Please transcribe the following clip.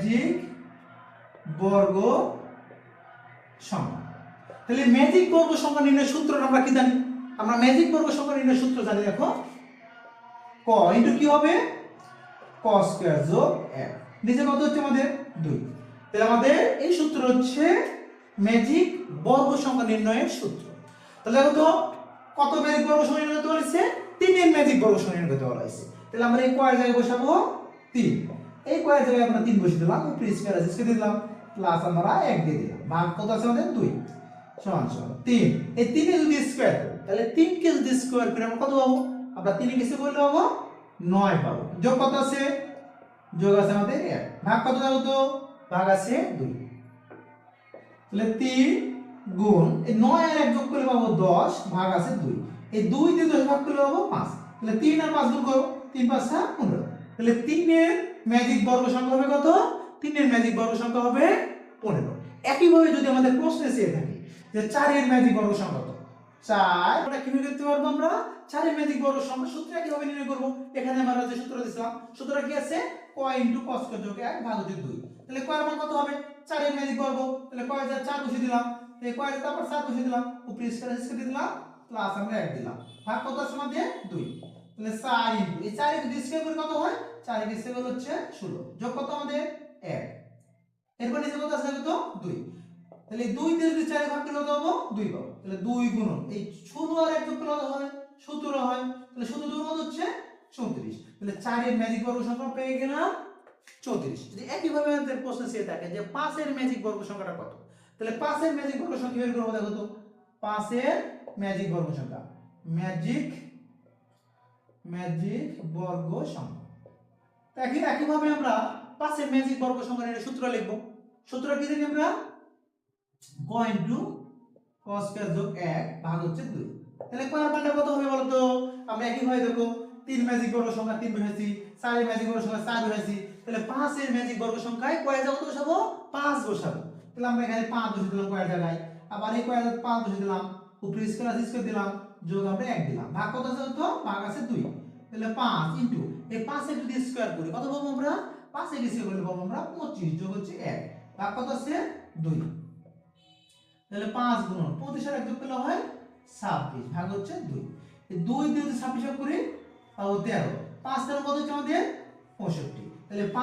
Magic বর্গ সংখ্যা। তাহলে ম্যাজিক বর্গ সংখ্যা নির্ণয়ের সূত্র আমরা কি জানি? আমরা ম্যাজিক বর্গ সংখ্যা নির্ণয়ের সূত্র জানি, দেখো ক ইনটু কি হবে ক স্কয়ার যোগ 1, নিচে কত হচ্ছে আমাদের 2। তাহলে আমাদের এই সূত্র হচ্ছে ম্যাজিক বর্গ সংখ্যা নির্ণয়ের সূত্র। তাহলে দেখো তো কত ম্যাজিক বর্গ সংখ্যা নির্ণয় করতে বলেছে? 3 এর ম্যাজিক বর্গ সংখ্যা নির্ণয় করতে বলেছে। তাহলে আমরা এই কয়ের জায়গায় বসাবো 3, এই কয়ের জায়গায় আমরা 3 বসিয়ে দিলাম, উপরে স্কয়ার আছে স্কয়ার দিলাম, প্লাস আমরা 1 দিয়ে দিলাম, ভাগ কত আছে আমাদের 2 সমান সমান 3। এই 3 এ যদি স্কয়ার করি তাহলে 3 কে যদি স্কয়ার করি আমরা কত পাবো? আমরা 3 এ কিসে করলে পাবো 9 পাবো। যোগ কত আছে? যোগ আছে আমাদের 1, ভাগ কত দাও তো? ভাগ আছে 2। তাহলে 3 গুণ এই 9 আর 1 যোগ করলে পাবো 10, ভাগ আছে 2। এই 2 দিয়ে 10 ভাগ করলে পাবো 5। তাহলে 3 আর 5 গুণ করো, 3 5 15। তাহলে 3 এর ম্যাজিক বর্গ সংখ্যা হবে কত? 3 এর ম্যাজিক বর্গ সংখ্যা হবে 15। একই ভাবে যদি আমাদের প্রশ্নে চেয়ে থাকে যে 4 এর ম্যাজিক বর্গ সংখ্যা কত? 4 আমরা কিভাবে করতে পারবো? আমরা 4 এর ম্যাজিক বর্গ সংখ্যা সূত্র কিভাবে নির্ণয় করব? এখানে আমরা যে সূত্র দিয়েছিলাম, সূত্রটা কি আছে? ক ইনটু ক স্কয়ার যোগ 1 ভাগ হচ্ছে 2। তাহলে ক এর মান কত হবে? 4 এর ম্যাজিক বর্গ। তাহলে ক এর জায়গায় 4 বসিয়ে দিলাম, এই ক এর তারপর 4 বসিয়ে দিলাম, উপরে স্কয়ার দিয়ে দিলাম, প্লাস আমরা 1 দিলাম, ভাগ কত আছে আমাদের 2। তাহলে 4 ইনটু এই 4 এর যদি স্কয়ার করি কত হয়? 4 এর স্কয়ার হচ্ছে 16, যোগ কত আমাদের 1, এরপর নিচে কত আছে কত 2। তাহলে 2 দিয়ে যদি 4 ভাগ করলে কত পাবো? 2 পাবো। তাহলে 2 গুণন এই 16 আর 1 যোগ করলে কত হয়? 17 হয়। তাহলে 17 যোগ কত হচ্ছে 34। তাহলে 4 এর ম্যাজিক বর্গ সংখ্যা পেয়ে গেলাম 34। যদি একই ভাবে আমাদের প্রশ্ন চেয়ে থাকে যে 5 এর ম্যাজিক বর্গ সংখ্যাটা কত? তাহলে 5 এর ম্যাজিক বর্গ সংখ্যা বের করব, দেখো তো 5 এর ম্যাজিক বর্গ সংখ্যা, ম্যাজিক বর্গ সংখ্যা। একই ভাবে আমরা 5 এর ম্যাজিক বর্গ সংখ্যা এর সূত্র লিখব। সূত্র কি জানি আমরা? ক ইনটু ক স্কয়ার যোগ 1 ভাগ হচ্ছে 2। তাহলে ক এর মানটা কত হবে বলো তো? আমরা একই ভাবে দেখো 3 ম্যাজিক বর্গ সংখ্যা 3 বসাইছি, 4 এর ম্যাজিক বর্গ সংখ্যা 4 বসাইছি, তাহলে 5 এর ম্যাজিক বর্গ সংখ্যায় ক এর জায়গায় কত বসাবো? 5 বসাবো। তাহলে আমরা এখানে 5 বসিয়ে দিলাম ক এর জায়গায়, আবার এই ক এর জায়গায় 5 বসিয়ে দিলাম, উপরে স্কয়ার আছে স্কয়ার দিলাম, যোগ আমরা 1 দিলাম, ভাগ কত আছে তো? ভাগ আছে 2। তাহলে 5 ইনটু এই 5 এর যদি স্কয়ার করি কত পাবো আমরা? 5 এর স্কয়ার করলে পাবো আমরা 25, যোগ হচ্ছে 1, ভাগ কত আছে 2। তাহলে 5 গুণ 25 আর 1 যোগ করলে হয় 26, ভাগ হচ্ছে 2। এই 2 দিয়ে যদি 26 ভাগ করি পাবো 13, 5 13 কত হচ্ছে আমাদের 65। তাহলে 5